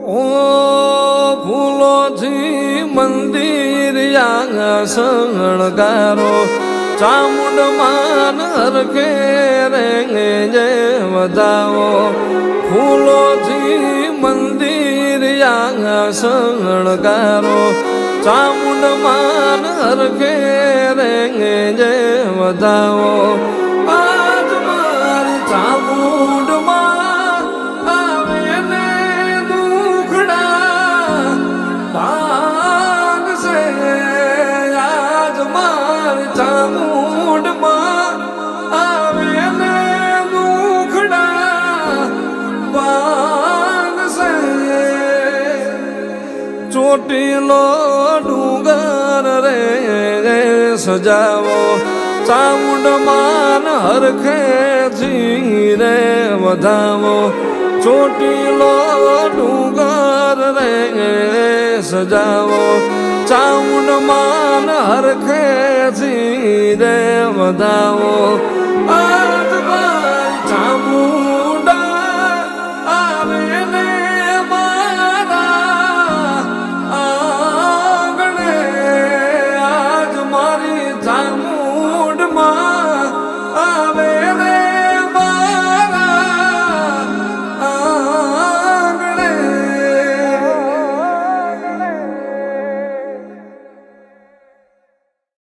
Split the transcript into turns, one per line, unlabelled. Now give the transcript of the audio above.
ઓ ફૂલોથી મંદિર શણગારો ચામુંડ માન હરખે રેંગે જે વધાવો ફૂલોથી મંદિર શણગારો ચામુંડ માન હરખે રેંગે જે વધાવો આજ મારી ચામુંડ ચામુંડમાં આવે ને દુખડા બાંધશે ચોટીલો ડુંગર રે સજાવો ચામુંડમાં હરખેથી રે વધાવો ચોટીલો ડુંગર રે સજાવો ચામુંડમાં હરખેથી રે વધાવો